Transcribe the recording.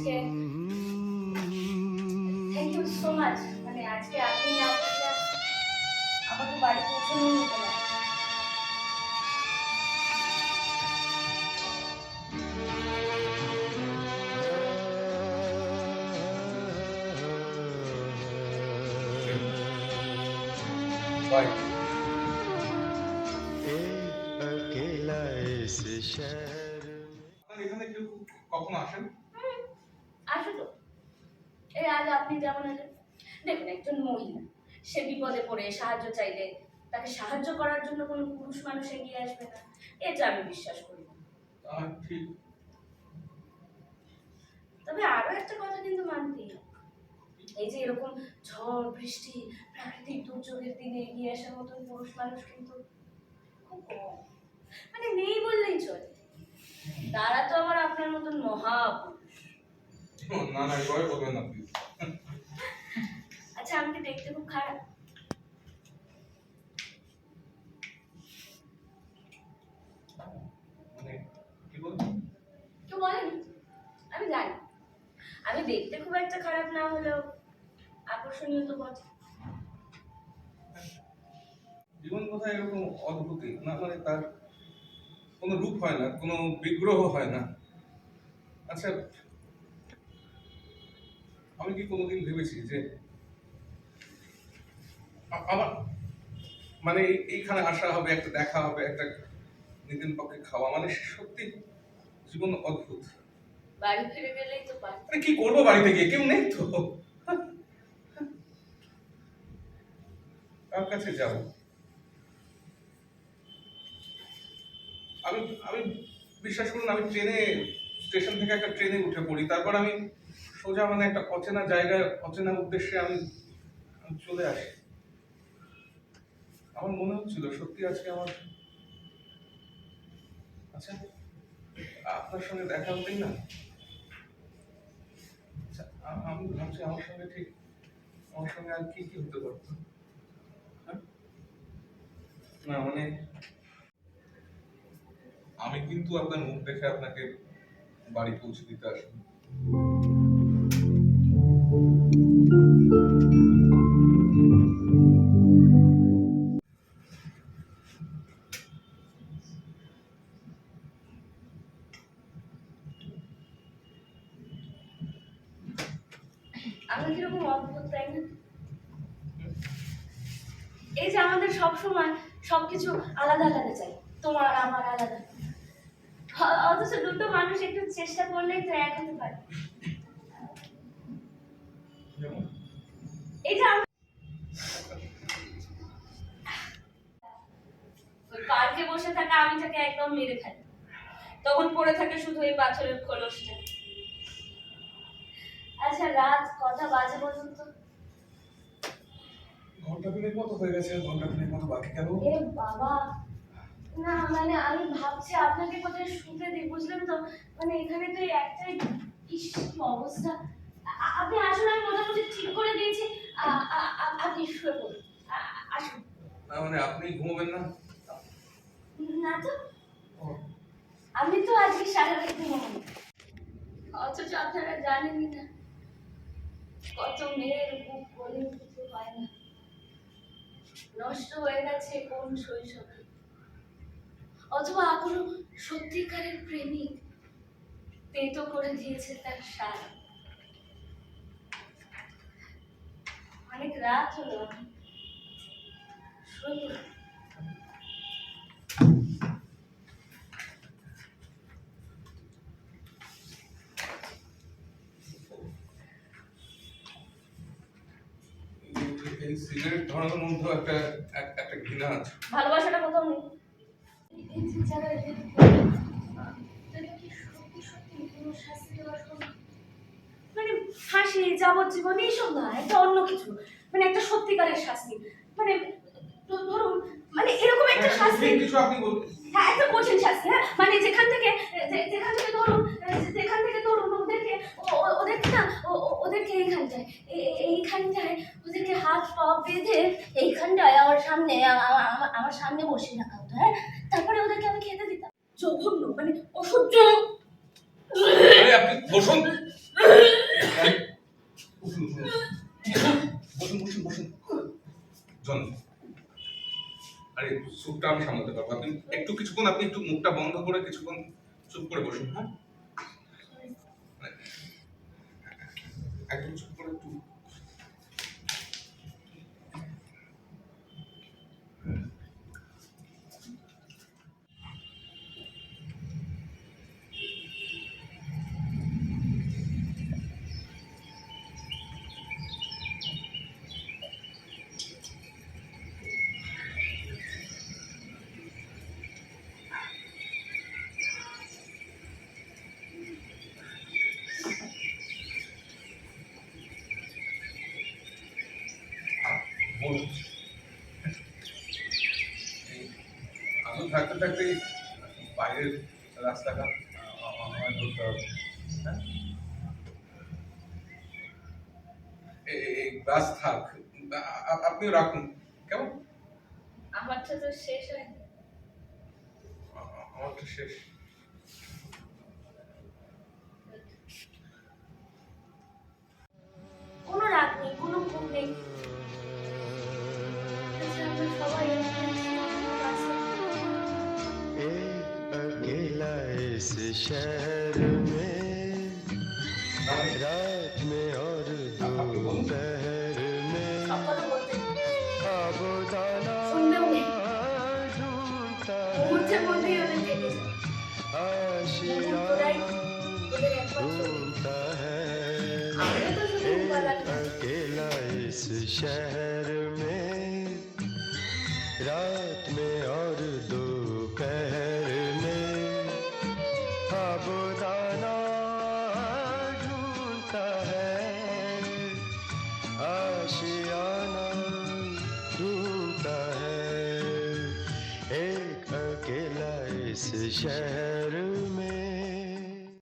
আজকে thank you so much. মানে আজকে আপনি না থাকলে আমাকে বাড়ি পৌঁছানোই হতো না। বাই। আপনার এখানে কেউ কখনো আসেন? আসো তো, এই আজ আপনি যেমন আছেন। দেখুন, একজন মহিলা সে বিপদে পড়ে সাহায্য চাইলে তাকে সাহায্য করার জন্য কোনো পুরুষ মানুষ এগিয়ে আসবে না, এটা আমি বিশ্বাস করি না। ঠিক। তবে আরো একটা কথা কিন্তু মানতেই হবে, এই যে এরকম ঝড় বৃষ্টি প্রাকৃতিক দুর্যোগের দিনে এগিয়ে আসার মতন পুরুষ মানুষ কিন্তু খুব কম, মানে নেই বললেই চলে। তারা তো আমার আপনার মতন মহাপুরুষ। না না, এভাবে বলবেন না প্লিজ। আচ্ছা, আমি কি দেখতে খুব খারাপ? মানে কি বলবেন? কেউ বলেনি, আমি জানি। আমি দেখতে খুব একটা খারাপ না হলেও আকর্ষণীয় তো বটে। জীবন কোথায় এরকম অদ্ভুতই না, মানে তার কোনো রূপ হয় না, কোনো বিগ্রহ হয় না। আচ্ছা, আমি কি কোনোদিন ভেবেছি যে আমার মানে এইখানে আসা হবে, একটা দেখা হবে, একটা নিজের পক্ষে খাওয়া, মানে সত্যি জীবন অদ্ভুত। বাড়ি ফিরে গেলেই তো পারি। আরে কি করবো বাড়িতে গিয়ে? কেউ নেই তো, কার কাছে যাব? আমি আমি বিশ্বাস করুন, আমি স্টেশন থেকে একটা ট্রেনে উঠে পড়ি, তারপর আমি সোজা মানে একটা অচেনা জায়গায় অচেনা উদ্দেশ্যে আমি চলে আসি। আমার মনে হচ্ছিল সত্যি আজকে আমার, আচ্ছা আপনার সঙ্গে দেখা হতেই না, আচ্ছা আমি ভাবছি আমার সঙ্গে আর কি কি হতে পারতো। হ্যাঁ? না মানে আমি কিন্তু আপনার মুখ দেখে আপনাকে বাড়ি পৌঁছে দিতে আসবো। আমরা কিরকম অদ্ভুত, তাই না? এই যে আমাদের সবসময় সবকিছু আলাদা আলাদা চাই, তোমার আমার আলাদা, অথচ দুটো মানুষ একটু চেষ্টা করলেই তো এক হতে পারে। এই যে ওই পার্কে বসে থাকা আমিটাকে একদম মেরে ফেলে, তখন পড়ে থাকে শুধু এই পাথরের খোলসটা। আচ্ছা, রাত কটা বাজে পর্যন্ত? ঘন্টা দিনের মতো হয়ে গেছে, ঘন্টা দিনের মতো বাকি কেন? এ বাবা, না মানে আমি ভাবছি আপনাকে কোথায় শুতে দিই, বুঝলেন তো? মানে এখানে তো এই একটাই, ইস কি অবস্থা। আপনি আসুন, আমি মোটামুটি ঠিক করে দিয়েছি, আপনি শুয়ে পড়ুন, আসুন। না মানে আপনি ঘুমাবেন না? না তো, আমি তো আজকে সারাদিন ঘুমাবো, অথচ আপনারা জানেনই না কত মেয়ের বুক বলে কিছু হয় না, নষ্ট হয়ে গেছে কোন শৈশবে, অথবা কোনো সত্যিকারের প্রেমিক তেতো করে দিয়েছে তার সার। অনেক রাত হলো, শুয়ে পড়ুন। এই সিগারেট ধরানোর মধ্যে একটা ঘৃণা আছে। ভালোবাসাটা কোথাও নেই। এই যে যারা এদের তাদেরকে সত্যি সত্যি কোনো শাস্তি দেওয়ার কোনো, মানে ফাঁসি, যাবজ্জীবন এইসব না, একটা অন্য কিছু, মানে একটা সত্যিকারের শাস্তি, মানে ধরুন, মানে এরকম একটা শাস্তি। কিছু আপনি বলুন। হ্যাঁ, একটা কঠিন শাস্তি, হ্যাঁ, মানে যেখান থেকে ধরুন, ওদেরকে ওদেরকে না ওদেরকে এইখানটায় ওদেরকে হাত পা বেঁধে এইখানটায় আমার সামনে বসিয়ে রাখা হতো, হ্যাঁ, তারপরে ওদেরকে আমি খেতে দিতাম। জঘন্য, মানে অসহ্য। আপনি বসুন। উঠুন, উঠুন। বসুন, বসুন, বসুন। জন, আরে স্যুপটা আমি সামলাতে পারবো। আপনি একটু কিছুক্ষণ আপনি একটু মুখটা বন্ধ করে কিছুক্ষণ চুপ করে বসুন, হ্যাঁ? একদম চুপ করে একটু। বলুন। আমি থাকতে থাকতে বাইরের রাস্তাটা আমার ধরতে হবে, হ্যাঁ? এই বাস থাক, আপনি রাখুন, কেমন? আমারটা তো শেষ হয়নি। আমারটা শেষ। কোনো রাগ নেই, কোনো ঘুম নেই। আচ্ছা, আমরা সবাই বাসে। अकेला इस शहर में रात में और दोपहर में সব কথা বলতে आबोदाना শুনবেও নেই। ढूंढता মুহূর্তের মধ্যেই ওদের জেগে যায়। आशियाना ওদের একমাত্র দিন। ढूंढता है আমরা তো শুধু গলা अकेला इस शहर में रात में और दोपहर में आबोदाना ढूंढता है आशियाना ढूंढता है एक अकेला इस शहर